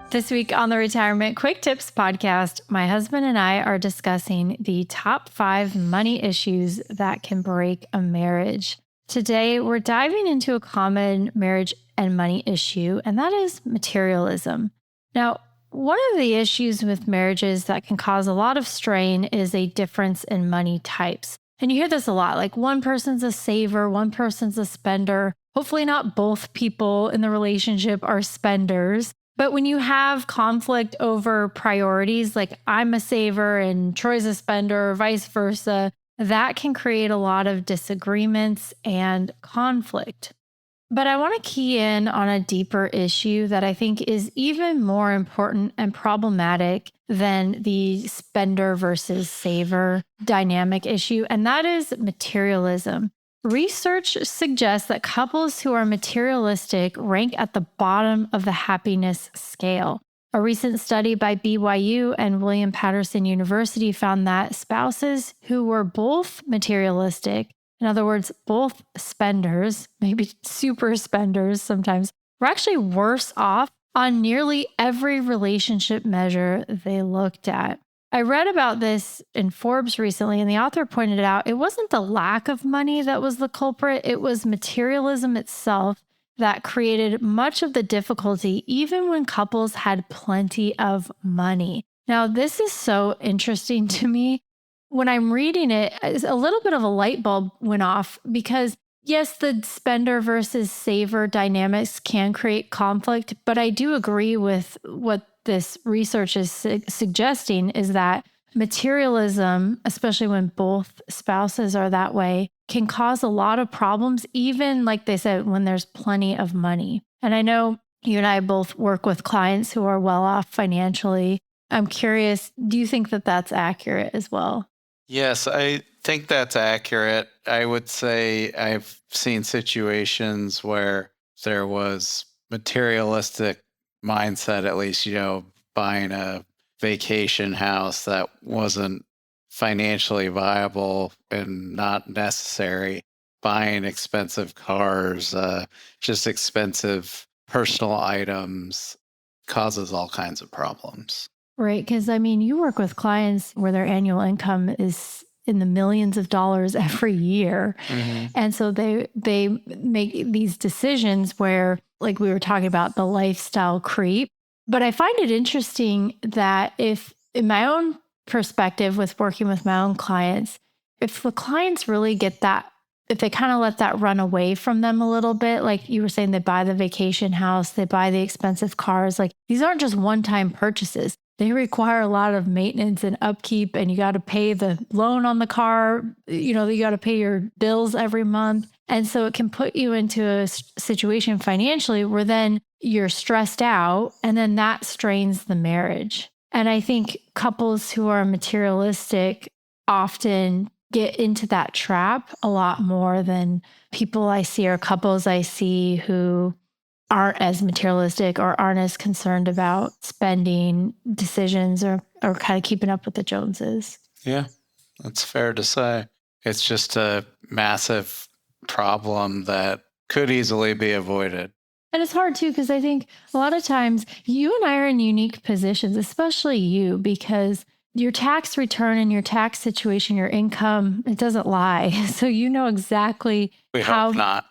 This week on the Retirement Quick Tips podcast, my husband and I are discussing the top 5 money issues that can break a marriage. Today, we're diving into a common marriage and money issue, and that is materialism. Now, one of the issues with marriages that can cause a lot of strain is a difference in money types. And you hear this a lot, like one person's a saver, one person's a spender. Hopefully not both people in the relationship are spenders. But when you have conflict over priorities, like I'm a saver and Troy's a spender, or vice versa, that can create a lot of disagreements and conflict. But I want to key in on a deeper issue that I think is even more important and problematic than the spender versus saver dynamic issue, and that is materialism. Research suggests that couples who are materialistic rank at the bottom of the happiness scale. A recent study by BYU and William Patterson University found that spouses who were both materialistic, in other words, both spenders, maybe super spenders sometimes, were actually worse off on nearly every relationship measure they looked at. I read about this in Forbes recently, and the author pointed out it wasn't the lack of money that was the culprit, it was materialism itself that created much of the difficulty, even when couples had plenty of money. Now, this is so interesting to me. When I'm reading it, a little bit of a light bulb went off because, yes, the spender versus saver dynamics can create conflict, but I do agree with what this research is suggesting is that materialism, especially when both spouses are that way, can cause a lot of problems, even like they said, when there's plenty of money. And I know you and I both work with clients who are well off financially. I'm curious, do you think that that's accurate as well? Yes, I think that's accurate. I would say I've seen situations where there was materialistic mindset, at least, buying a vacation house that wasn't financially viable and not necessary, buying expensive cars, just expensive personal items causes all kinds of problems. Right. Because you work with clients where their annual income is in the millions of dollars every year. Mm-hmm. And so they make these decisions where, like we were talking about, the lifestyle creep. But I find it interesting that if, in my own perspective with working with my own clients, if the clients really get that, if they kind of let that run away from them a little bit, like you were saying, they buy the vacation house, they buy the expensive cars, like these aren't just one-time purchases. They require a lot of maintenance and upkeep, and you got to pay the loan on the car. You got to pay your bills every month. And so it can put you into a situation financially where then you're stressed out, and then that strains the marriage. And I think couples who are materialistic often get into that trap a lot more than people I see or couples I see who aren't as materialistic or aren't as concerned about spending decisions or kind of keeping up with the Joneses. Yeah, that's fair to say. It's just a massive problem that could easily be avoided. And it's hard too, because I think a lot of times you and I are in unique positions, especially you, because your tax return and your tax situation, your income, it doesn't lie. So you know exactly hope not.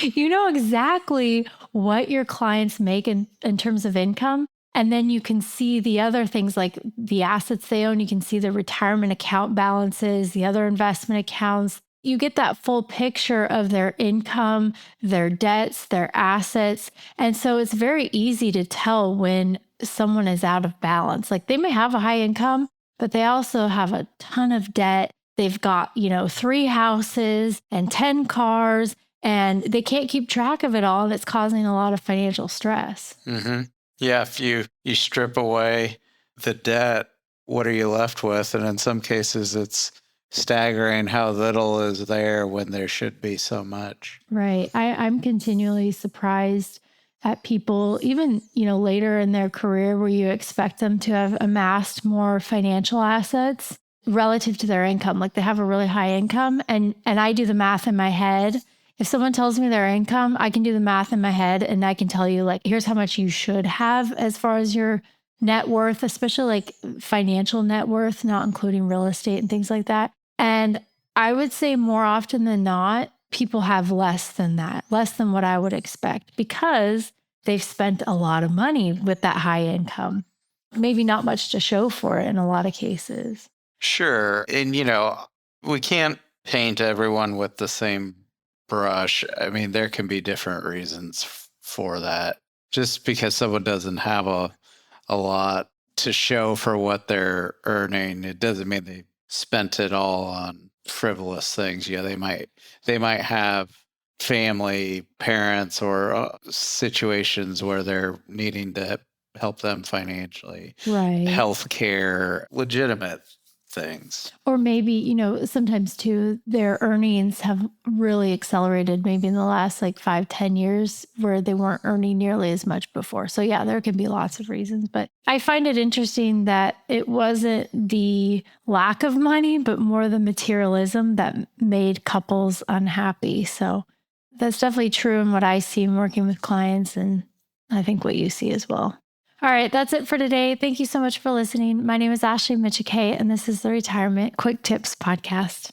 You know exactly what your clients make in terms of income. And then you can see the other things like the assets they own. You can see the retirement account balances, the other investment accounts. You get that full picture of their income, their debts, their assets. And so it's very easy to tell when someone is out of balance. Like they may have a high income, but they also have a ton of debt. They've got, 3 houses and 10 cars, and they can't keep track of it all. And it's causing a lot of financial stress. Mm-hmm. Yeah, if you strip away the debt, what are you left with? And in some cases, it's staggering how little is there when there should be so much. Right. I'm continually surprised at people, even, later in their career where you expect them to have amassed more financial assets relative to their income. Like they have a really high income and I do the math in my head If someone tells me their income, I can do the math in my head and I can tell you, like, here's how much you should have as far as your net worth, especially like financial net worth, not including real estate and things like that. And I would say more often than not, people have less than that, less than what I would expect because they've spent a lot of money with that high income. Maybe not much to show for it in a lot of cases. Sure. And, we can't paint everyone with the same brush. I mean, there can be different reasons for that. Just because someone doesn't have a lot to show for what they're earning, it doesn't mean they spent it all on frivolous things. Yeah, they might have family, parents, or situations where they're needing to help them financially, Right. healthcare, legitimate things. Or maybe, sometimes too, their earnings have really accelerated maybe in the last like 5, 10 years where they weren't earning nearly as much before. So, yeah, there can be lots of reasons. But I find it interesting that it wasn't the lack of money, but more the materialism that made couples unhappy. So, that's definitely true in what I see in working with clients. And I think what you see as well. All right, that's it for today. Thank you so much for listening. My name is Ashley Michikay, and this is the Retirement Quick Tips Podcast.